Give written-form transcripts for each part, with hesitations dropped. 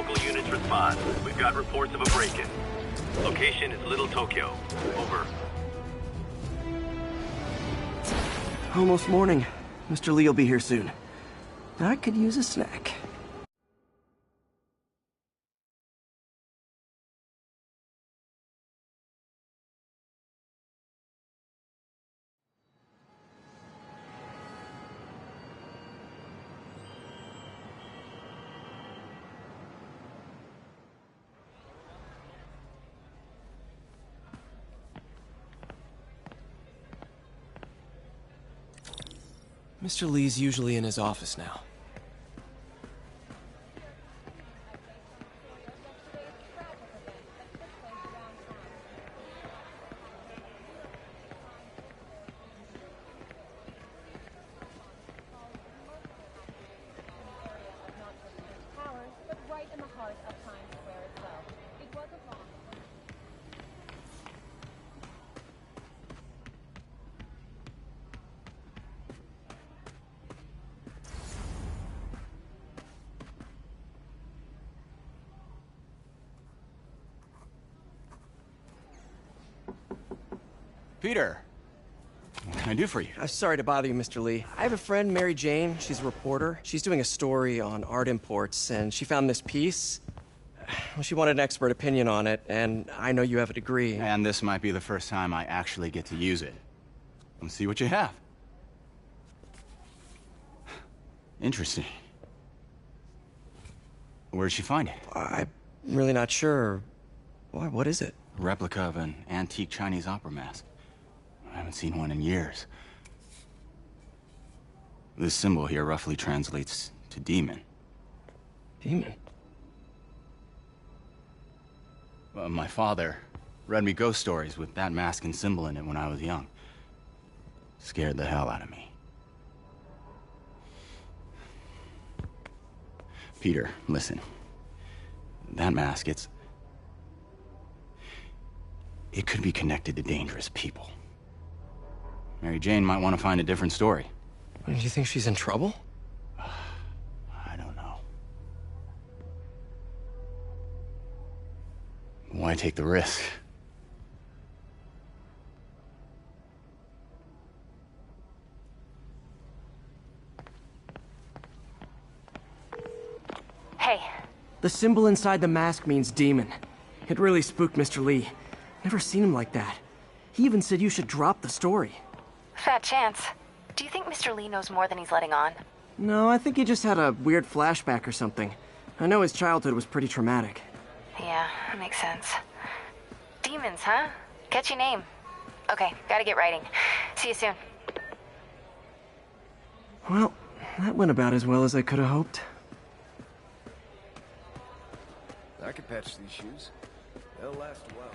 Local units respond. We've got reports of a break-in. Location is Little Tokyo. Over. Almost morning. Mr. Lee will be here soon. I could use a snack. Mr. Lee's usually in his office now. Peter, what can I do for you? Sorry to bother you, Mr. Lee. I have a friend, Mary Jane. She's a reporter. She's doing a story on art imports, and she found this piece. Well, she wanted an expert opinion on it, and I know you have a degree. And this might be the first time I actually get to use it. Let's see what you have. Interesting. Where did she find it? I'm really not sure. Why, what is it? A replica of an antique Chinese opera mask. I haven't seen one in years. This symbol here roughly translates to demon. Demon? My father read me ghost stories with that mask and symbol in it when I was young. Scared the hell out of me. Peter, listen. That mask, it could be connected to dangerous people. Mary Jane might want to find a different story. Do you think she's in trouble? I don't know. Why take the risk? Hey. The symbol inside the mask means demon. It really spooked Mr. Lee. Never seen him like that. He even said you should drop the story. Fat chance. Do you think Mr. Lee knows more than he's letting on? No, I think he just had a weird flashback or something. I know his childhood was pretty traumatic. Yeah, that makes sense. Demons, huh? Catchy name. Okay, gotta get writing. See you soon. Well, that went about as well as I could have hoped. I could patch these shoes. They'll last a while.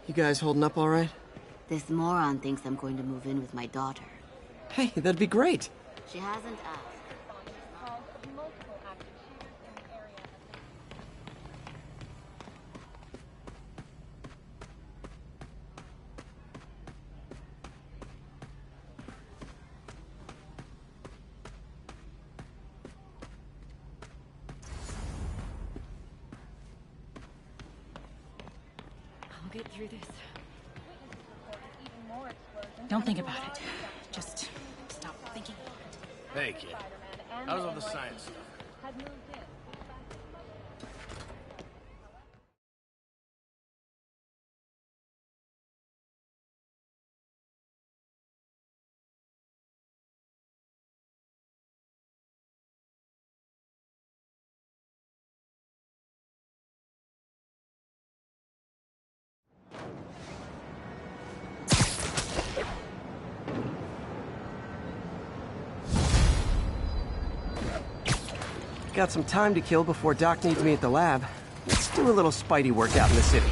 You guys holding up all right? This moron thinks I'm going to move in with my daughter. Hey, that'd be great. She hasn't asked. I'll get through this. Don't think about it. Just stop thinking about it. Hey, kid. How does all the science stuff? Got some time to kill before Doc needs me at the lab. Let's do a little Spidey workout in the city.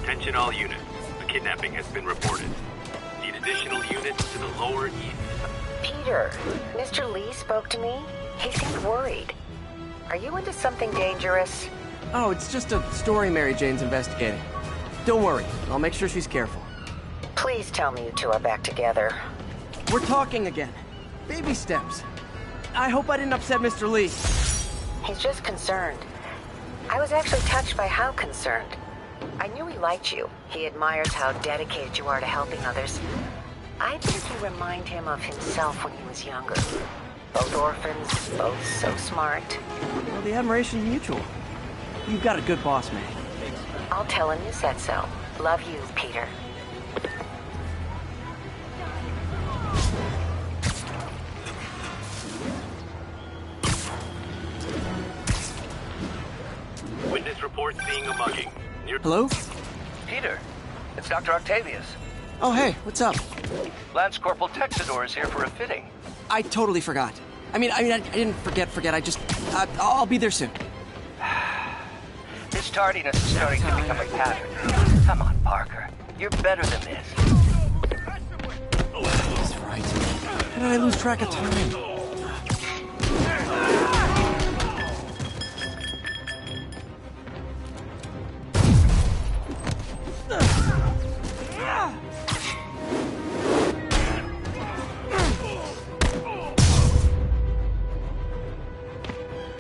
Attention all units. A kidnapping has been reported. Need additional units to the lower east. Peter, Mr. Lee spoke to me. He seemed worried. Are you into something dangerous? Oh, it's just a story Mary Jane's investigating. Don't worry, I'll make sure she's careful. Please tell me you two are back together. We're talking again. Baby steps. I hope I didn't upset Mr. Lee. He's just concerned. I was actually touched by how concerned. I knew he liked you. He admires how dedicated you are to helping others. I think you remind him of himself when he was younger. Both orphans, both so smart. Well, the admiration's mutual. You've got a good boss, man. I'll tell him you said so. Love you, Peter. Witness report seeing a mugging. Hello? Peter, it's Dr. Octavius. Oh, hey, what's up? Lance Corporal Texador is here for a fitting. I totally forgot. I didn't forget. I just, I'll be there soon. This tardiness is starting to become a pattern. Come on, Parker. You're better than this. That's right. How did I lose track of time?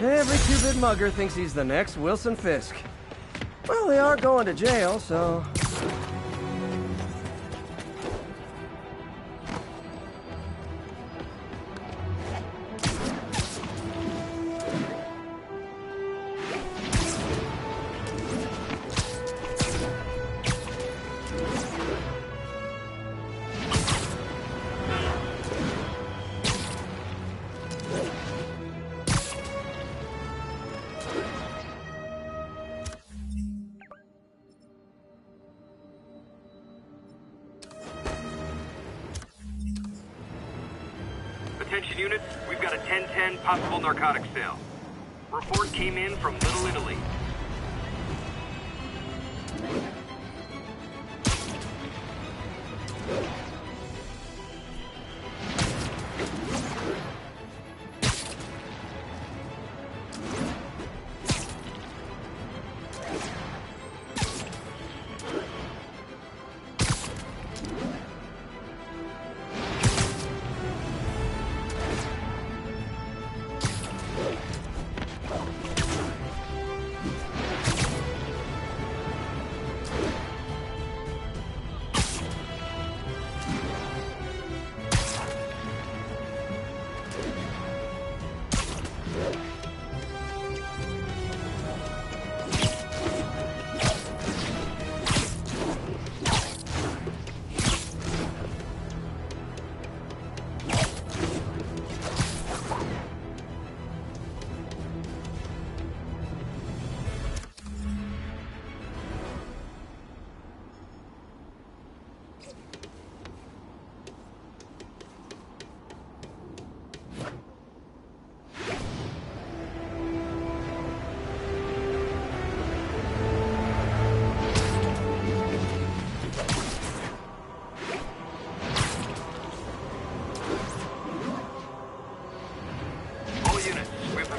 Every two-bit mugger thinks he's the next Wilson Fisk. Well, they are going to jail, so... Attention units, we've got a 10-10 possible narcotics sale. Report came in from Little Italy.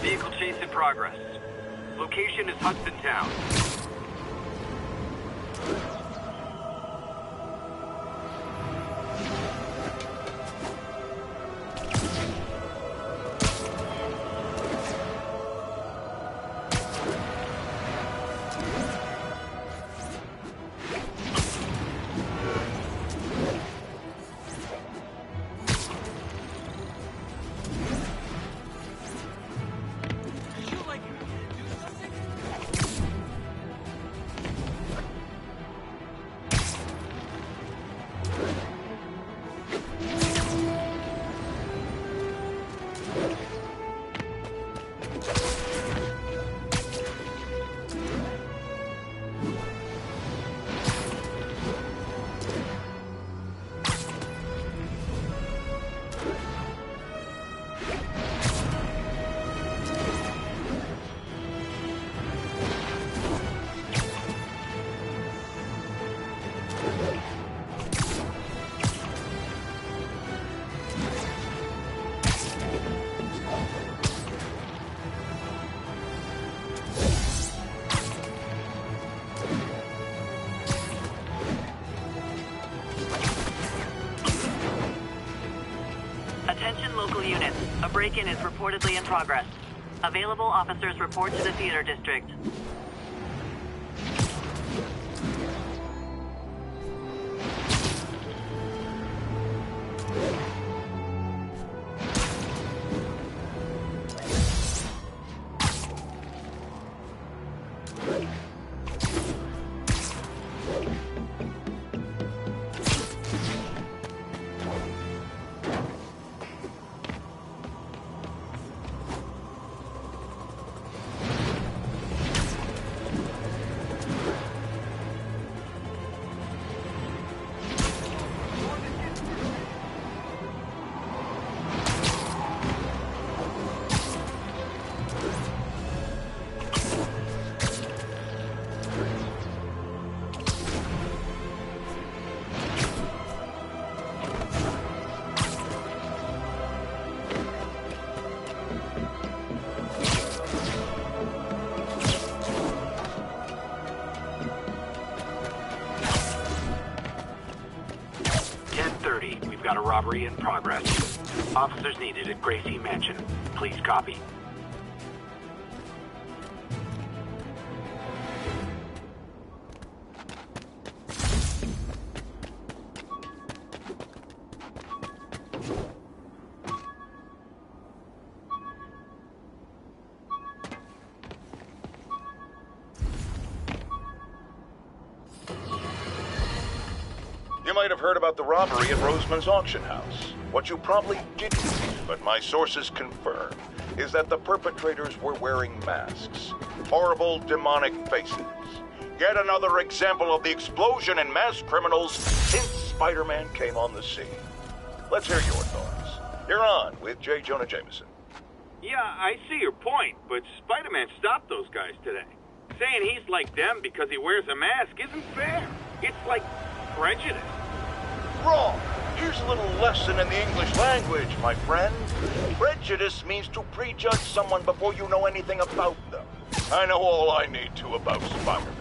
Vehicle chase in progress. Location is Hudson Town. A break-in is reportedly in progress. Available officers report to the theater district. We've got a robbery in progress. Officers needed at Gracie Mansion. Please copy. You might have heard about the robbery at Roseman's auction house. What you probably didn't, but my sources confirm, is that the perpetrators were wearing masks. Horrible, demonic faces. Yet another example of the explosion in mass criminals since Spider-Man came on the scene. Let's hear your thoughts. You're on with J. Jonah Jameson. Yeah, I see your point, but Spider-Man stopped those guys today. Saying he's like them because he wears a mask isn't fair. It's like prejudice. Wrong. Here's a little lesson in the English language, my friend. Prejudice means to prejudge someone before you know anything about them. I know all I need to about Spider-Man.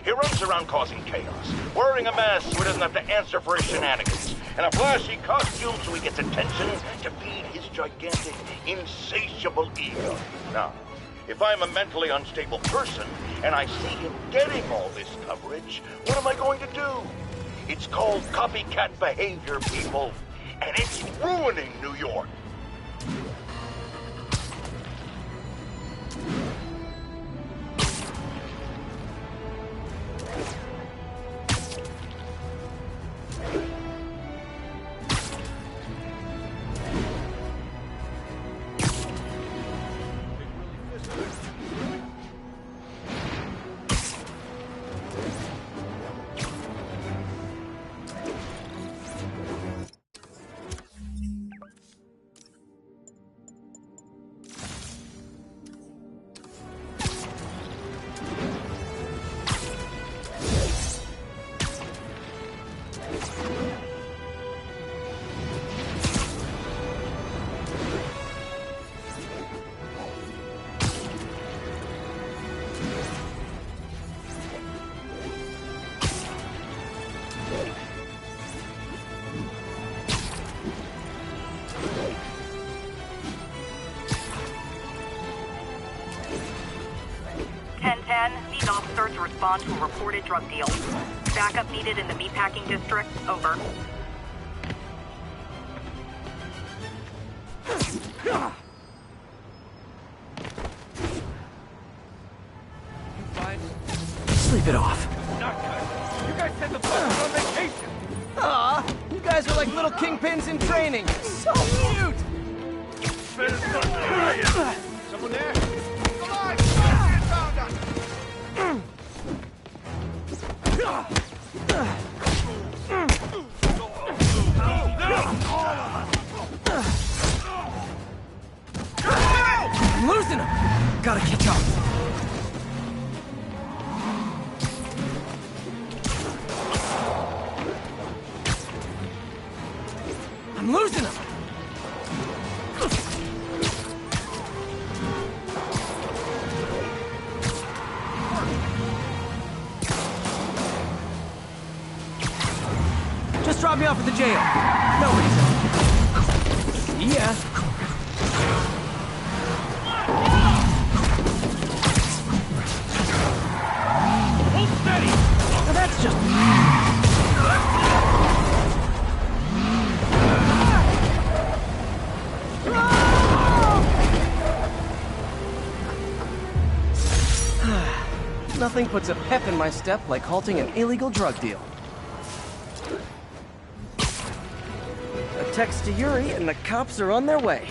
He runs around causing chaos, wearing a mask so he doesn't have to answer for his shenanigans, and a flashy costume so he gets attention to feed his gigantic, insatiable ego. Now, if I'm a mentally unstable person and I see him getting all this coverage, what am I going to do? It's called copycat behavior, people, and it's ruining New York. Need officers to respond to a reported drug deal. Backup needed in the meatpacking district. Over. Sleep it off. You guys said the bus was on vacation! Aw, you guys are like little kingpins in training. So cute! Someone there? Come on! Get found us! I'm losing him! Gotta catch up. I'm losing him! Just drop me off at the jail. No reason. See ya. Nothing puts a pep in my step like halting an illegal drug deal. A text to Yuri and the cops are on their way.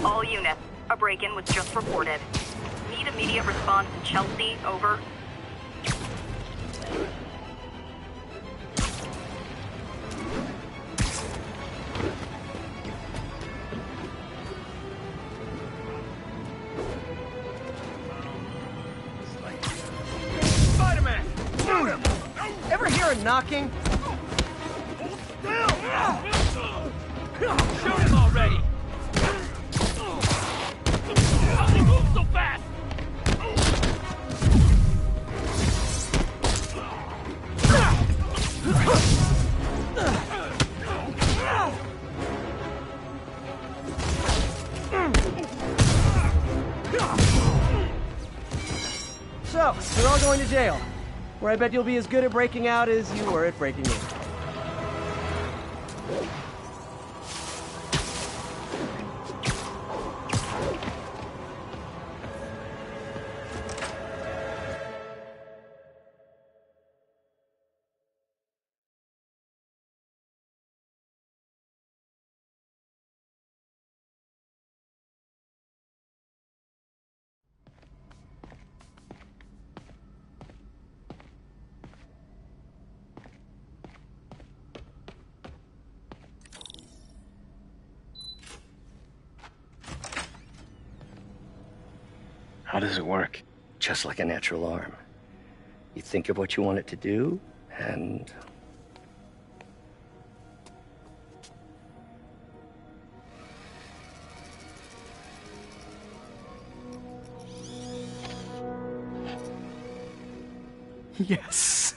All units, a break-in was just reported. Need immediate response in Chelsea, over. Spider-Man! Shoot him! Ever hear a knocking? Shoot him already! He moves so fast! So, you're all going to jail, where I bet you'll be as good at breaking out as you were at breaking in. How does it work? Just like a natural arm. You think of what you want it to do, and... Yes.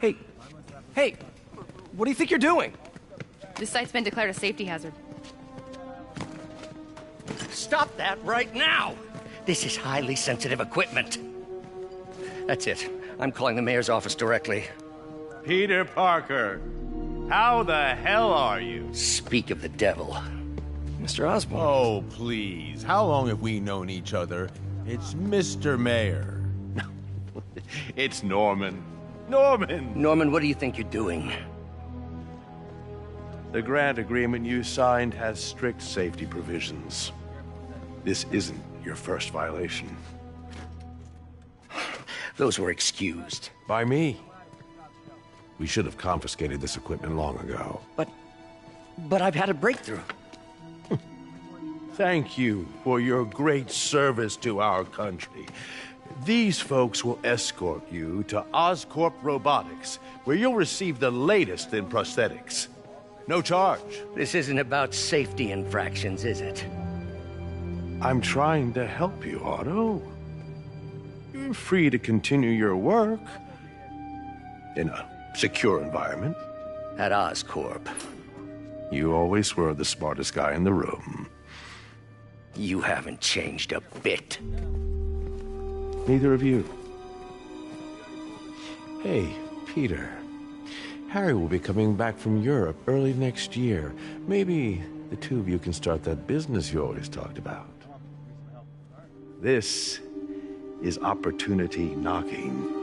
Hey, what do you think you're doing? This site's been declared a safety hazard. Stop that right now! This is highly sensitive equipment. That's it. I'm calling the mayor's office directly. Peter Parker, how the hell are you? Speak of the devil. Mr. Osborn. Oh, please. How long have we known each other? It's Mr. Mayor. It's Norman. Norman! Norman, what do you think you're doing? The grant agreement you signed has strict safety provisions. This isn't your first violation. Those were excused. By me. We should have confiscated this equipment long ago. But I've had a breakthrough. Thank you for your great service to our country. These folks will escort you to Oscorp Robotics, where you'll receive the latest in prosthetics. No charge. This isn't about safety infractions, is it? I'm trying to help you, Otto. You're free to continue your work in a secure environment. At Oscorp. You always were the smartest guy in the room. You haven't changed a bit. Neither of you. Hey, Peter. Harry will be coming back from Europe early next year. Maybe the two of you can start that business you always talked about. This is opportunity knocking.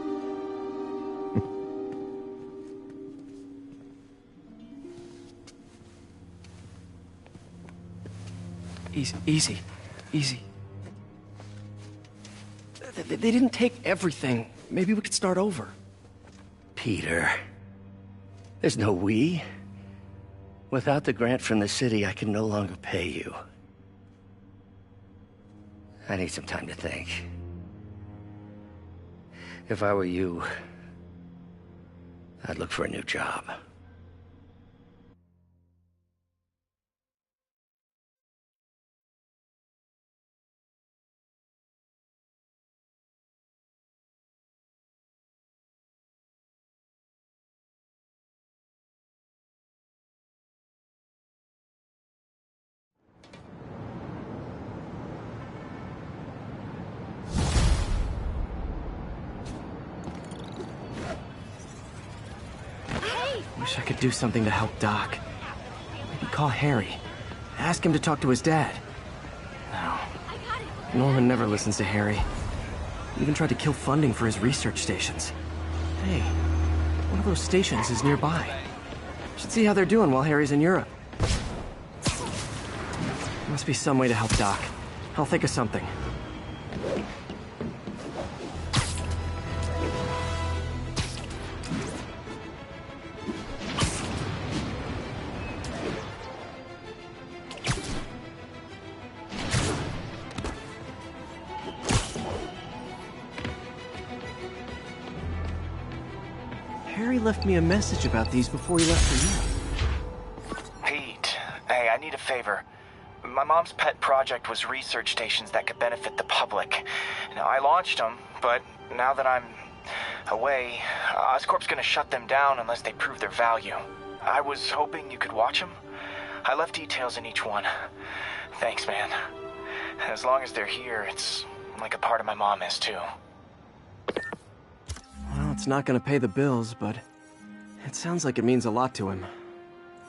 Easy. They didn't take everything. Maybe we could start over. Peter, there's no we. Without the grant from the city, I can no longer pay you. I need some time to think. If I were you, I'd look for a new job. Wish I could do something to help Doc. Maybe call Harry. Ask him to talk to his dad. No. Norman never listens to Harry. He even tried to kill funding for his research stations. Hey, one of those stations is nearby. Should see how they're doing while Harry's in Europe. Must be some way to help Doc. I'll think of something. Harry left me a message about these before he left for you. Pete, hey, I need a favor. My mom's pet project was research stations that could benefit the public. Now, I launched them, but now that I'm away, Oscorp's gonna shut them down unless they prove their value. I was hoping you could watch them. I left details in each one. Thanks, man. As long as they're here, it's like a part of my mom is, too. Well, it's not gonna pay the bills, but it sounds like it means a lot to him.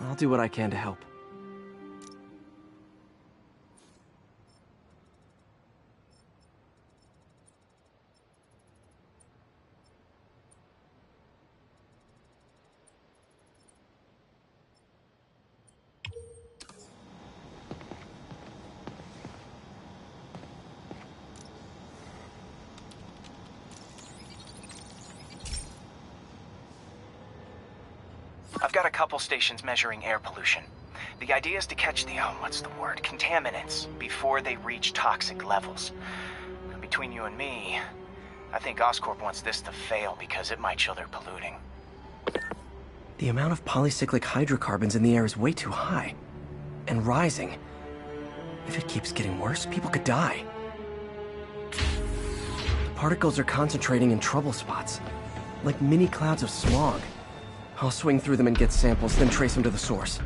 I'll do what I can to help. I've got a couple stations measuring air pollution. The idea is to catch the, contaminants before they reach toxic levels. Between you and me, I think Oscorp wants this to fail because it might show they're polluting. The amount of polycyclic hydrocarbons in the air is way too high. And rising. If it keeps getting worse, people could die. The particles are concentrating in trouble spots, like mini clouds of smog. I'll swing through them and get samples, then trace them to the source.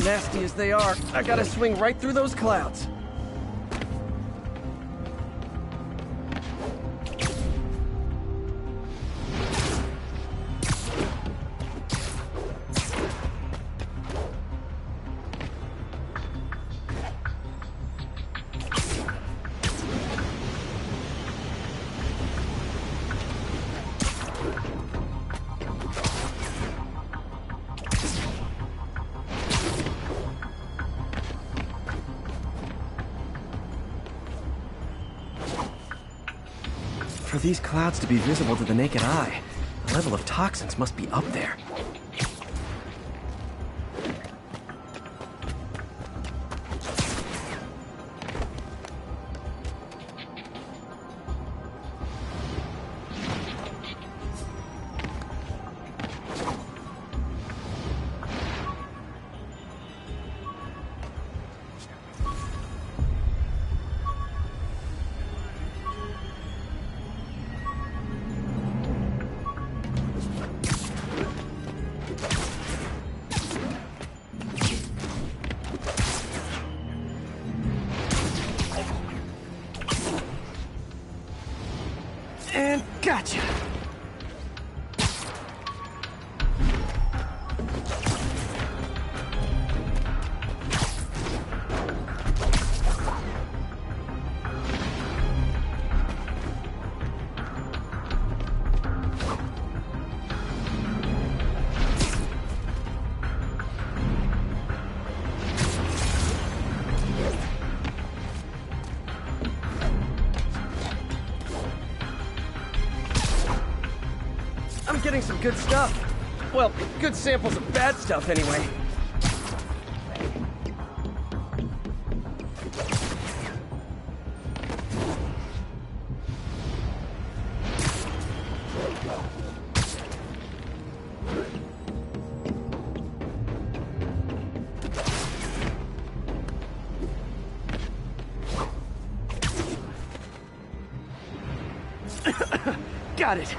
Nasty as they are, I gotta swing right through those clouds. For these clouds to be visible to the naked eye, the level of toxins must be up there. Gotcha. I'm getting some good stuff. Well, good samples of bad stuff, anyway. Got it.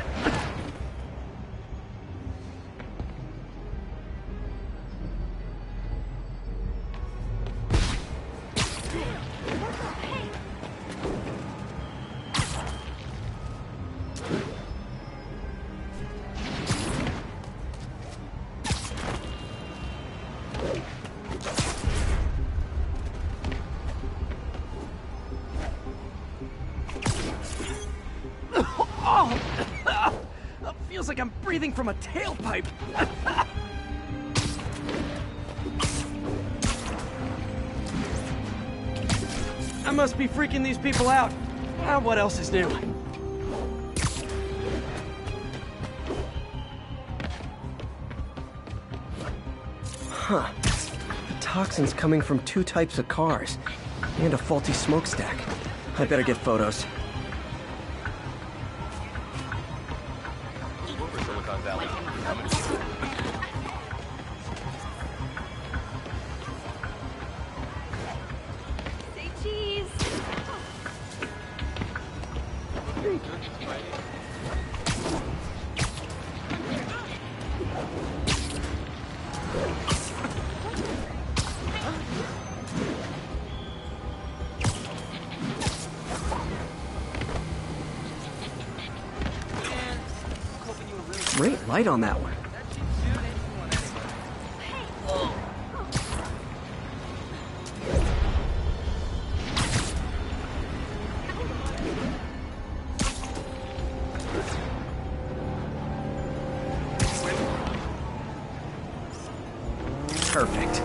Feels like I'm breathing from a tailpipe. I must be freaking these people out. What else is new? Huh. The toxin's coming from 2 types of cars. And a faulty smokestack. I better get photos. Say cheese. Great light on that one. Perfect.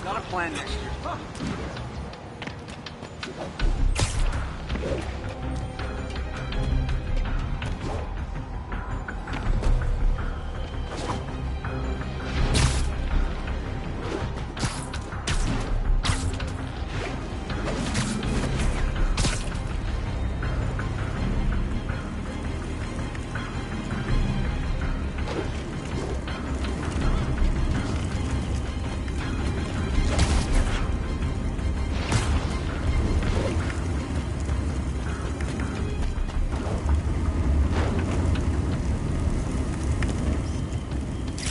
Got a plan next year.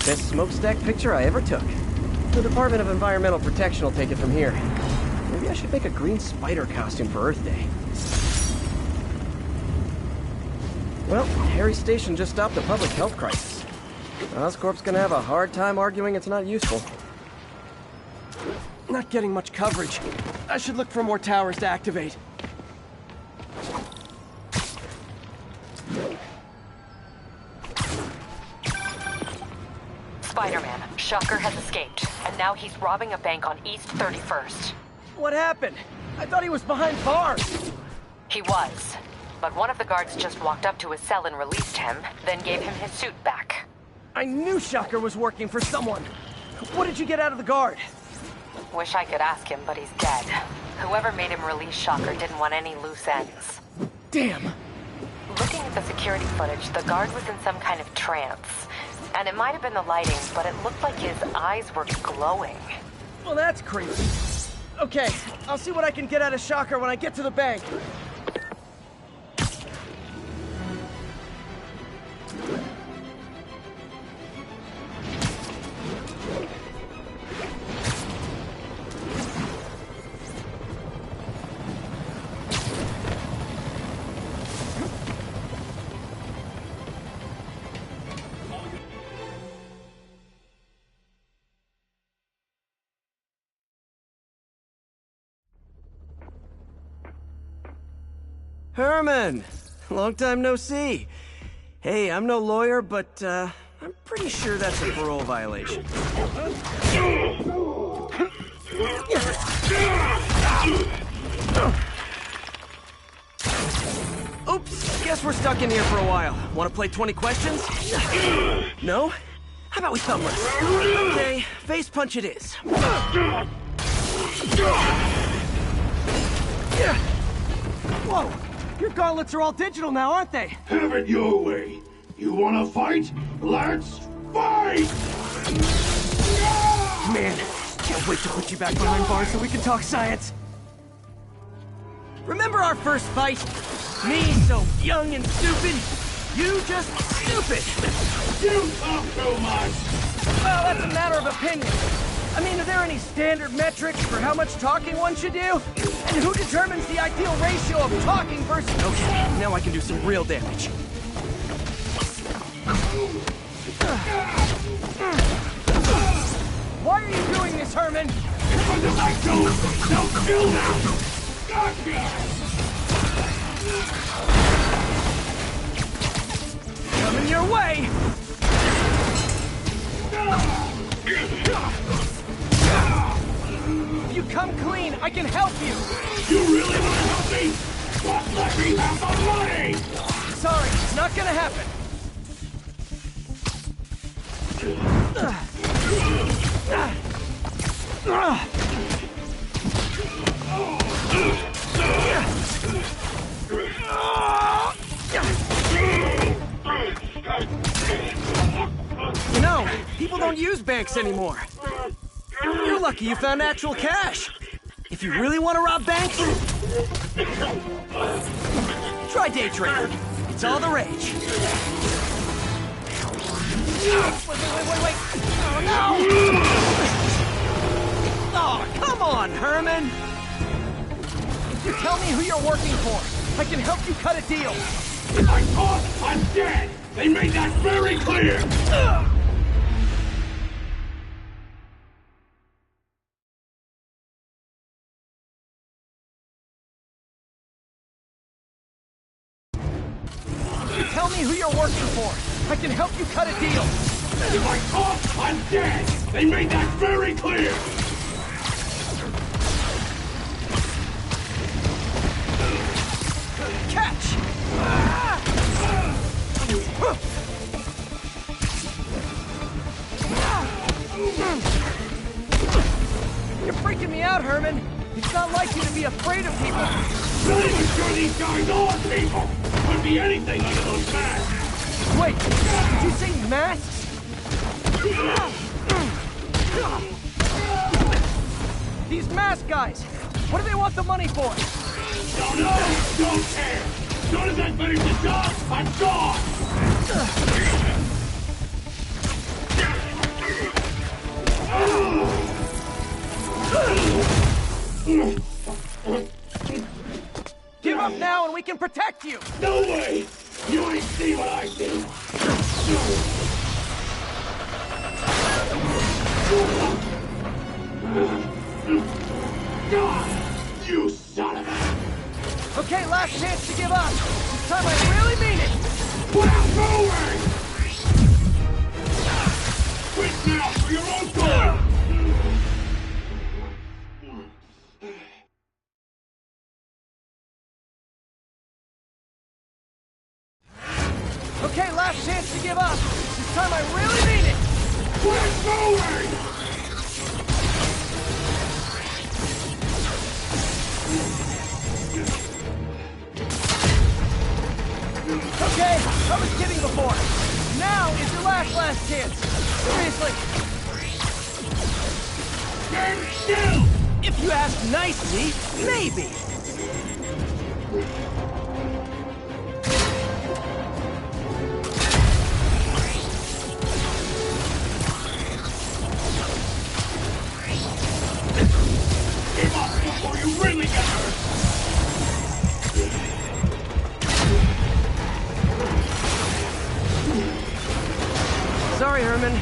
Best smokestack picture I ever took. The Department of Environmental Protection will take it from here. Maybe I should make a green spider costume for Earth Day. Well, Harry's station just stopped a public health crisis. Oscorp's gonna have a hard time arguing it's not useful. Not getting much coverage. I should look for more towers to activate. Spider-Man, Shocker has escaped, and now he's robbing a bank on East 31st. What happened? I thought he was behind bars. He was, but one of the guards just walked up to his cell and released him, then gave him his suit back. I knew Shocker was working for someone. What did you get out of the guard? Wish I could ask him, but he's dead. Whoever made him release Shocker didn't want any loose ends. Damn. Looking at the security footage, the guard was in some kind of trance. And it might have been the lighting, but it looked like his eyes were glowing. Well, that's creepy. Okay, I'll see what I can get out of Shocker when I get to the bank. Herman! Long time no see. Hey, I'm no lawyer, but, I'm pretty sure that's a parole violation. Oops, guess we're stuck in here for a while. Want to play 20 questions? No? How about we thumb wrestle? Okay, face punch it is. Whoa! Your gauntlets are all digital now, aren't they? Have it your way. You wanna fight? Let's fight! Man, can't wait to put you back behind bars so we can talk science. Remember our first fight? Me so young and stupid. You just stupid. You talk too much. Well, that's a matter of opinion. I mean, are there any standard metrics for how much talking one should do? And who determines the ideal ratio of talking versus... Okay, now I can do some real damage. Why are you doing this, Herman? Because if I don't, they'll kill now. Gotcha! Coming your way! If you come clean, I can help you! You really want to help me? But let me have the money! Sorry, it's not gonna happen. You know, people don't use banks anymore. You're lucky you found actual cash. If you really want to rob banks, try day trading. It's all the rage. Wait. Oh, no! Oh, come on, Herman! If you tell me who you're working for, I can help you cut a deal. If I talk, I'm dead! They made that very clear! Tell me who you're working for. I can help you cut a deal. If I talk, I'm dead! They made that very clear! Catch! You're freaking me out, Herman. It's not like you to be afraid of people. Not even sure these guys are people! Could be anything under those masks! Wait, did you say masks? These mask guys, what do they want the money for? Don't know! Don't care! As soon as I finish the job, I'm gone! Give up now and we can protect you! No way! You ain't see what I see! You son of a... Okay, last chance to give up. This time I really mean it! Put out forward! Quit now for your own good! Okay, last chance to give up. This time I really mean it! Put forward! Okay, I was kidding before. Now is your last chance. Seriously. Stand still! If you ask nicely, maybe. Give up before you really get hurt! Sorry, Herman.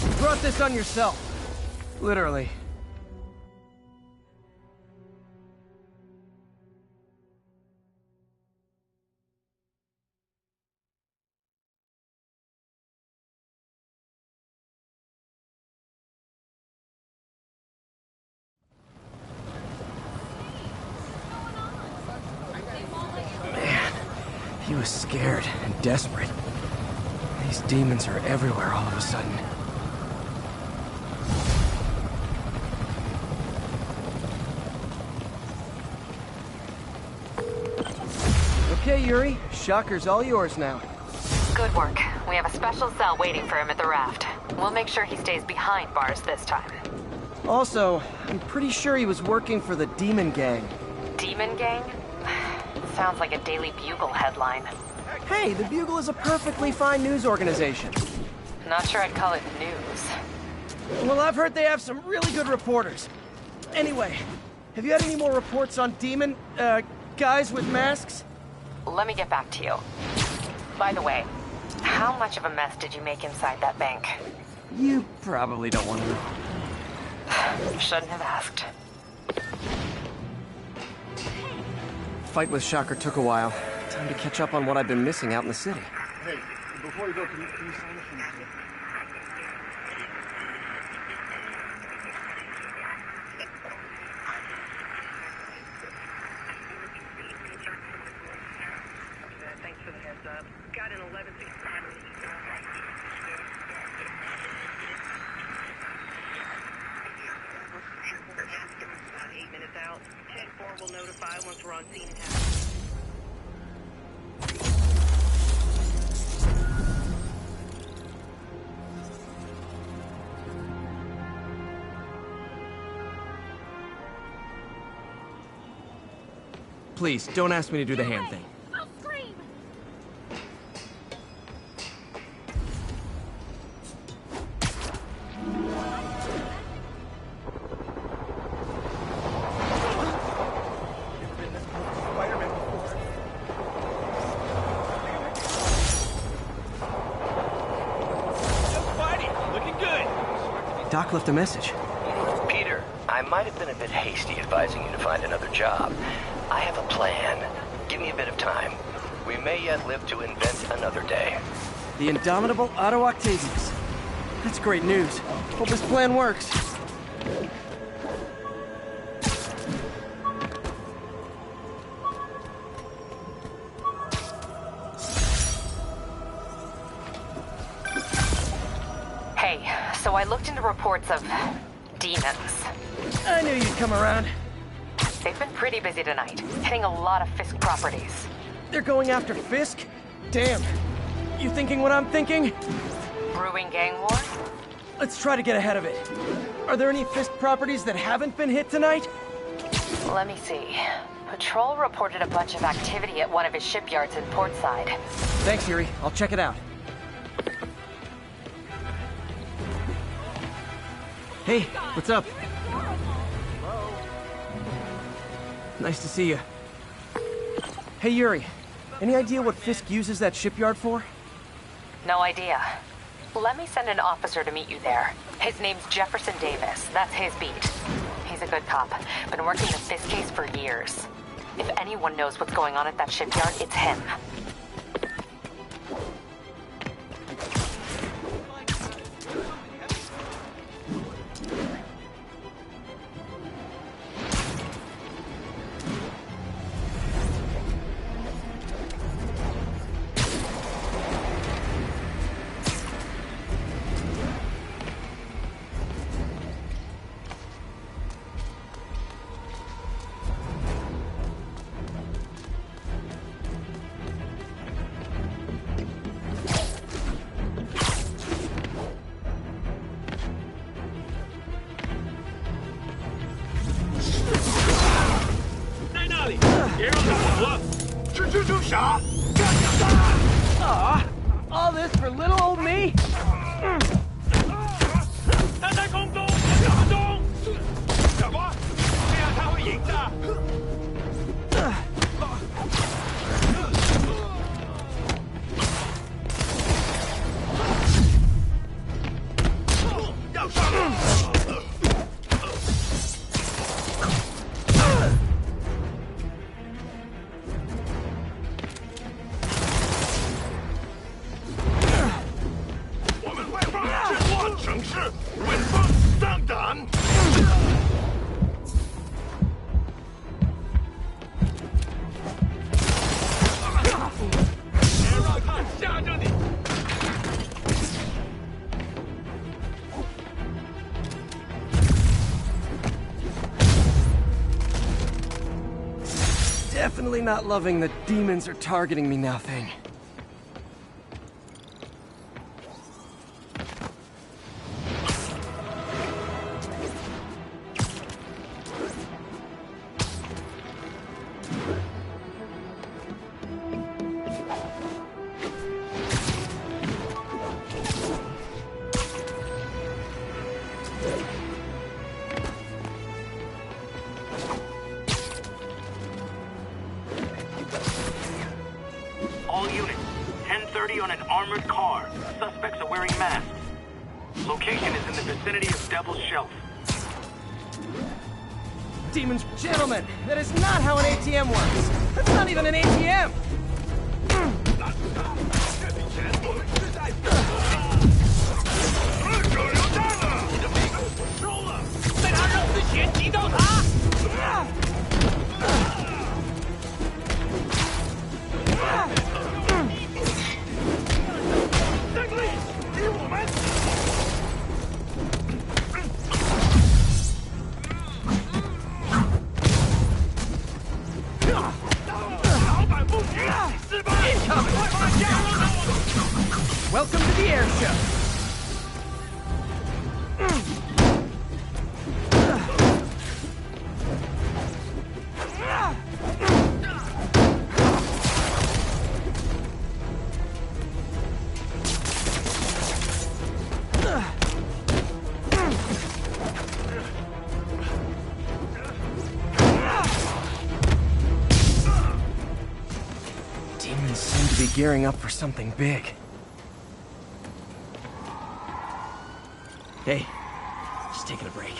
You brought this on yourself. Literally. He was scared and desperate. These demons are everywhere all of a sudden. Okay, Yuri. Shocker's all yours now. Good work. We have a special cell waiting for him at the raft. We'll make sure he stays behind bars this time. Also, I'm pretty sure he was working for the Demon Gang. Demon Gang? Sounds like a Daily Bugle headline. Hey, the Bugle is a perfectly fine news organization. Not sure I'd call it news. Well, I've heard they have some really good reporters. Anyway, have you had any more reports on demon, guys with masks? Let me get back to you. By the way, how much of a mess did you make inside that bank? You probably don't want to know. Shouldn't have asked. Fight with Shocker took a while. Time to catch up on what I've been missing out in the city. Hey, before you go, can you sign this? Thanks for the heads up. Got an 11:16. 8 minutes out. 10-4 will notify once we're on scene and have. Please, don't ask me to do the hand thing. I'll scream! Doc left a message. Peter, I might have been a bit hasty advising you to find another job. I have a plan. Give me a bit of time. We may yet live to invent another day. The indomitable Otto Octavius. That's great news. Hope this plan works. Hey, so I looked into reports of demons. I knew you'd come around. They've been pretty busy tonight, hitting a lot of Fisk properties. They're going after Fisk? Damn. You thinking what I'm thinking? Brewing gang war? Let's try to get ahead of it. Are there any Fisk properties that haven't been hit tonight? Let me see. Patrol reported a bunch of activity at one of his shipyards in Portside. Thanks, Yuri. I'll check it out. Hey, what's up? Nice to see you. Hey, Yuri. Any idea what Fisk uses that shipyard for? No idea. Let me send an officer to meet you there. His name's Jefferson Davis. That's his beat. He's a good cop. Been working the Fisk case for years. If anyone knows what's going on at that shipyard, it's him. Aw, all this for little old me? definitely not loving the demons are targeting me now thing. All units, 10:30 on an armored car. Suspects are wearing masks. Location is in the vicinity of Devil's Shelf. Demons, gentlemen, that is not how an ATM works. That's not even an ATM. Welcome to the air show. Demons seem to be gearing up for something big. Hey, just taking a break.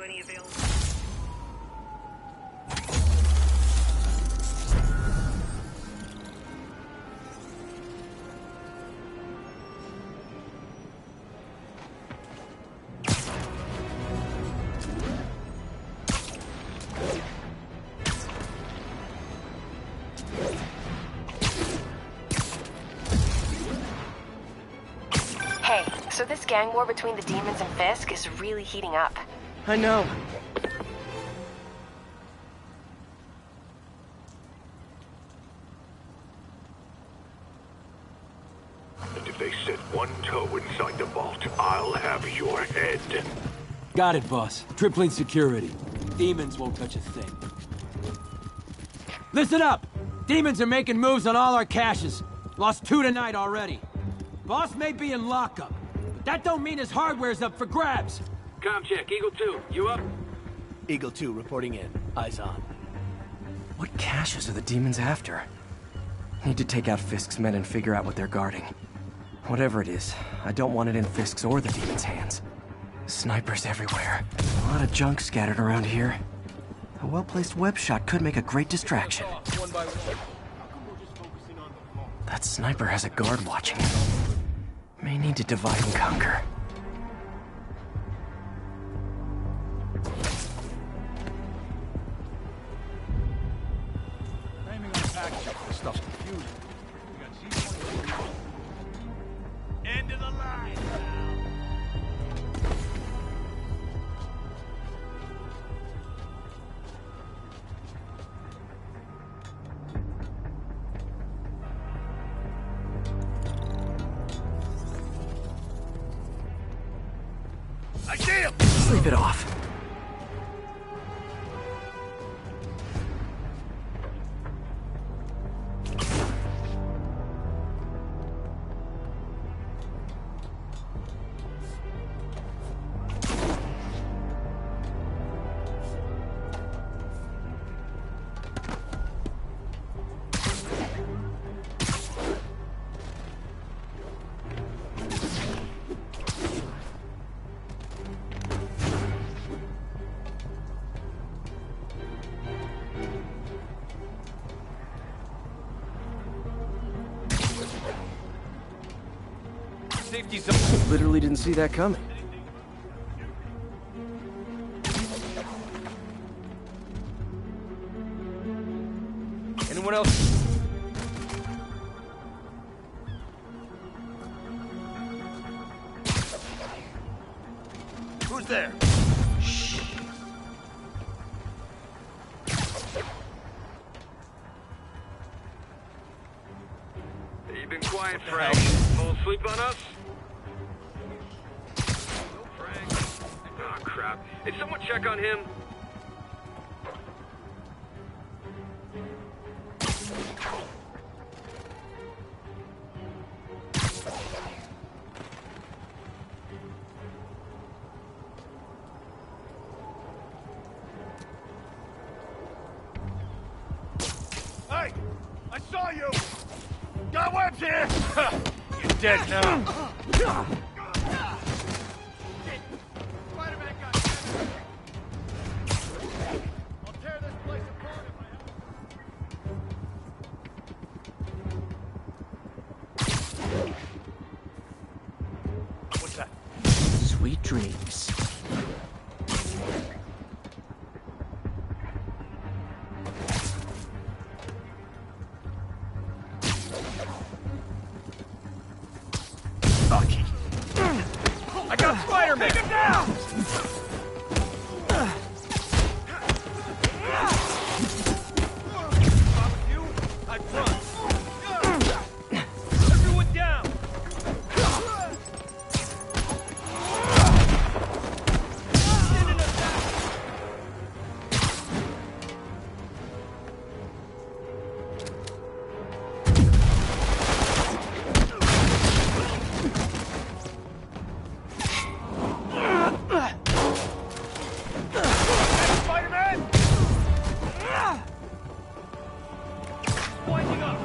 Any available? Hey, so this gang war between the demons and Fisk is really heating up. I know. And if they set one toe inside the vault, I'll have your head. Got it, boss. Tripling security. Demons won't touch a thing. Listen up! Demons are making moves on all our caches. Lost 2 tonight already. Boss may be in lockup, but that don't mean his hardware's up for grabs. Com check, Eagle 2, you up? Eagle 2 reporting in. Eyes on. What caches are the demons after? Need to take out Fisk's men and figure out what they're guarding. Whatever it is, I don't want it in Fisk's or the demons' hands. Snipers everywhere. A lot of junk scattered around here. A well-placed web shot could make a great distraction. That sniper has a guard watching him. May need to divide and conquer. This stuff's confusing. We got C-22. End of the line. I see him! Sleep it off. safety zone. Literally didn't see that coming. Anyone else? Who's there? Shh. You've been quiet, Frank. Fall asleep on us? Frank. Oh, crap. Hey, someone check on him. Hey! I saw you! Got webs here! You're dead now. Spider-Man got you. I'll tear this place apart if I have. What's that? Sweet dreams. I got Spider-Man! Take him down! I'd run. Everyone down! Spider-Man! Winding up!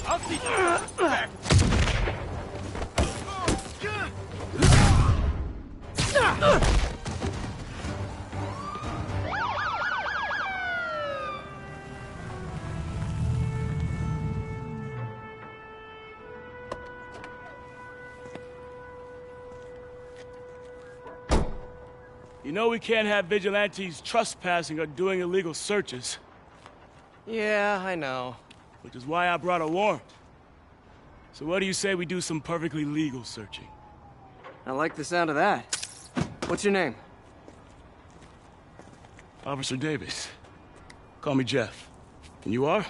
I'll teach you! Back! You know we can't have vigilantes trespassing or doing illegal searches. Yeah, I know. Which is why I brought a warrant. So what do you say we do some perfectly legal searching? I like the sound of that. What's your name? Officer Davis. Call me Jeff. And you are?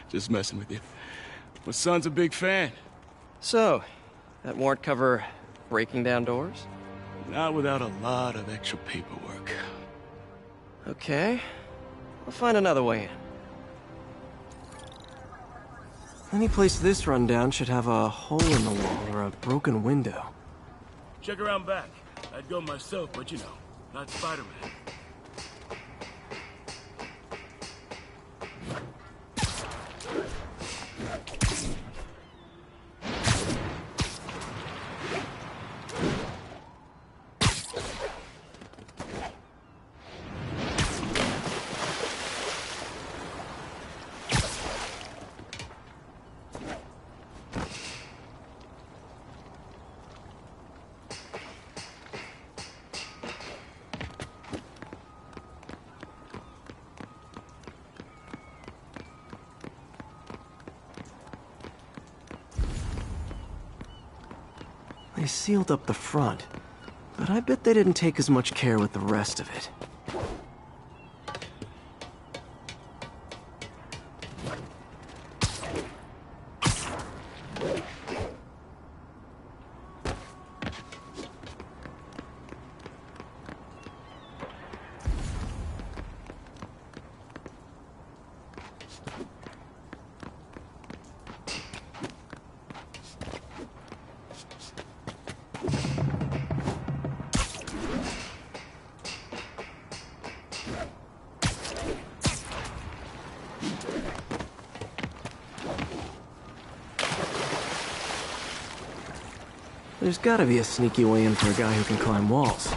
Just messing with you. My son's a big fan. So, that warrant cover breaking down doors? Not without a lot of extra paperwork. Okay. I'll find another way in. Any place this rundown should have a hole in the wall or a broken window. Check around back. I'd go myself, but you know, not Spider-Man. They sealed up the front, but I bet they didn't take as much care with the rest of it. There's gotta be a sneaky way in for a guy who can climb walls.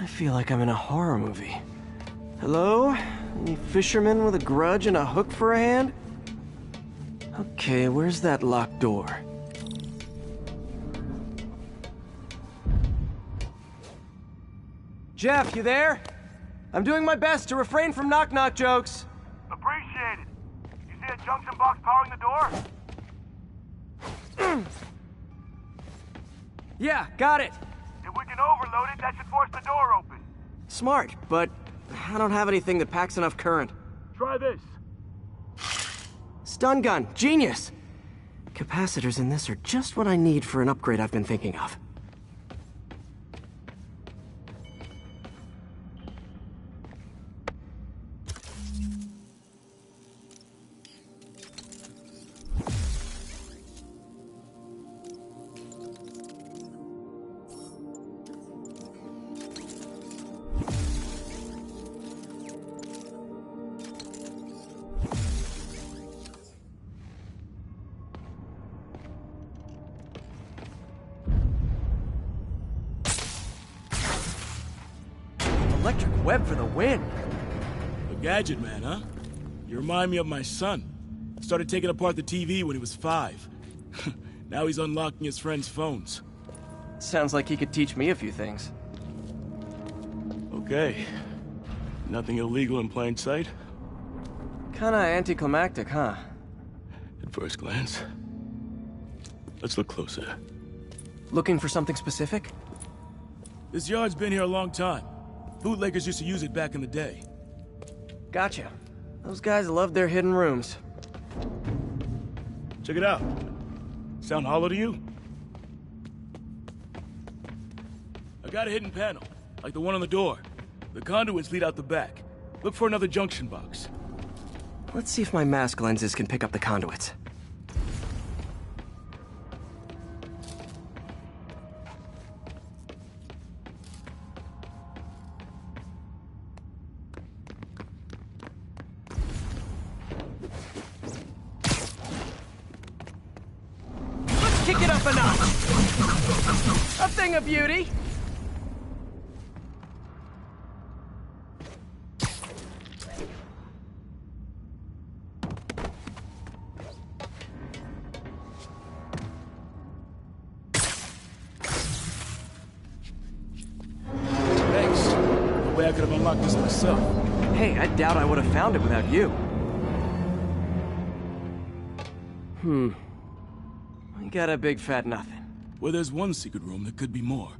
I feel like I'm in a horror movie. Hello? Any fisherman with a grudge and a hook for a hand? Okay, where's that locked door? Jeff, you there? I'm doing my best to refrain from knock-knock jokes. Appreciate it. You see a junction box powering the door? Yeah, got it. If we can overload it, that should force the door open. Smart, but I don't have anything that packs enough current. Try this. Stun gun, genius! Capacitors in this are just what I need for an upgrade I've been thinking of. Electric web for the win. A gadget man, huh? You remind me of my son. Started taking apart the TV when he was 5. Now he's unlocking his friends' phones. Sounds like he could teach me a few things. Okay. Nothing illegal in plain sight? Kinda anticlimactic, huh? At first glance. Let's look closer. Looking for something specific? This yard's been here a long time. Bootleggers used to use it back in the day. Gotcha. Those guys love their hidden rooms. Check it out. Sound hollow to you? I got a hidden panel, like the one on the door. The conduits lead out the back. Look for another junction box. Let's see if my mask lenses can pick up the conduits. Kick it up a notch! A thing of beauty! Thanks. No way I could have unlocked this myself. Hey, I doubt I would have found it without you. I got a big fat nothing. Well, there's one secret room that could be more.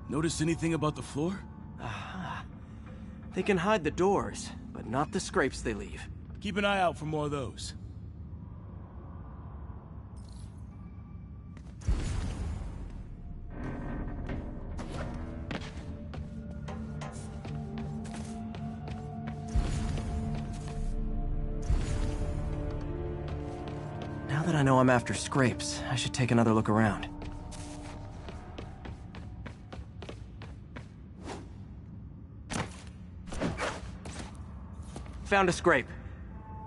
Notice anything about the floor? Aha. They can hide the doors, but not the scrapes they leave. Keep an eye out for more of those. Now that I know I'm after scrapes, I should take another look around. Found a scrape.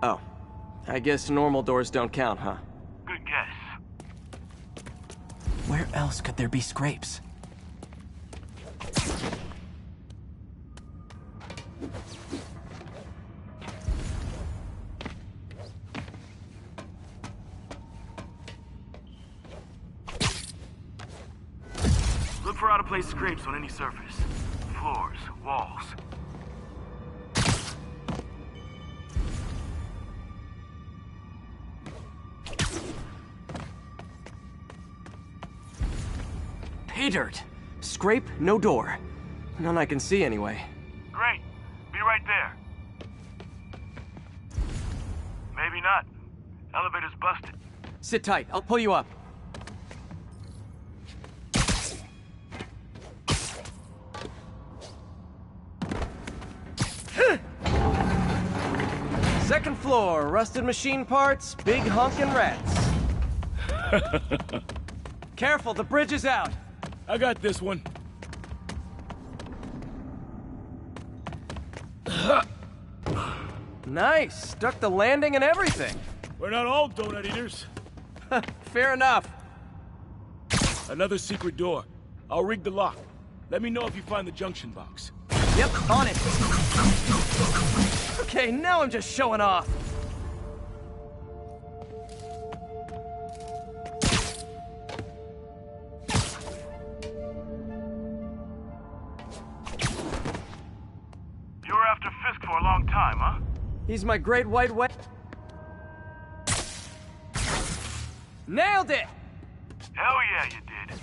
Oh. I guess normal doors don't count, huh? Good guess. Where else could there be scrapes? Look for out-of-place scrapes on any surface. Floors, walls. Pay dirt. Scrape, no door. None I can see anyway. Great. Be right there. Maybe not. Elevator's busted. Sit tight, I'll pull you up. Second floor, rusted machine parts, big honkin' rats. Careful, the bridge is out. I got this one. Nice, stuck the landing and everything. We're not all donut eaters. Fair enough. Another secret door. I'll rig the lock. Let me know if you find the junction box. Yep, on it. Okay, now I'm just showing off. You were after Fisk for a long time, huh? He's my great white Nailed it! Hell yeah, you did.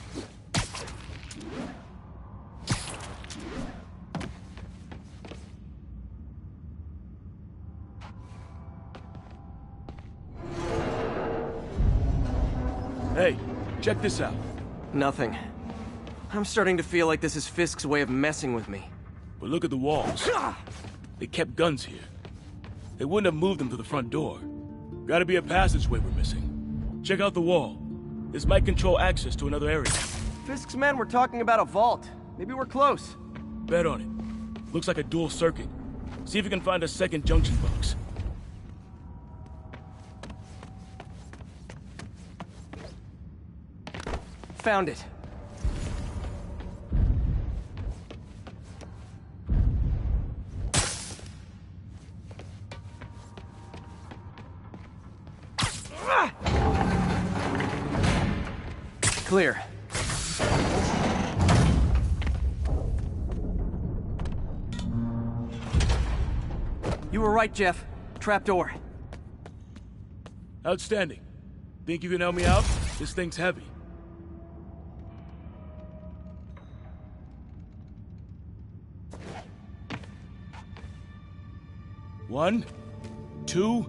Hey, check this out. Nothing. I'm starting to feel like this is Fisk's way of messing with me. But look at the walls. They kept guns here. They wouldn't have moved them to the front door. Gotta be a passageway we're missing. Check out the wall. This might control access to another area. Fisk's men were talking about a vault. Maybe we're close. Bet on it. Looks like a dual circuit. See if you can find a second junction box. Found it. Clear. You were right, Jeff. Trapdoor. Outstanding. Think you can help me out? This thing's heavy. One, two,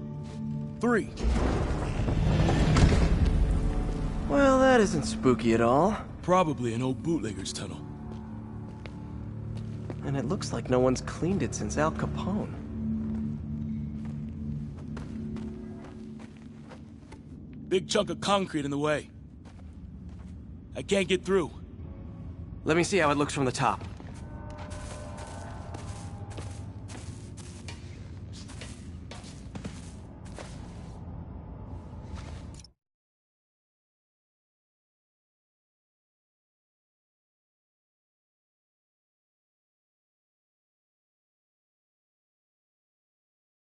three. Well, that isn't spooky at all. Probably an old bootlegger's tunnel. And it looks like no one's cleaned it since Al Capone. Big chunk of concrete in the way. I can't get through. Let me see how it looks from the top.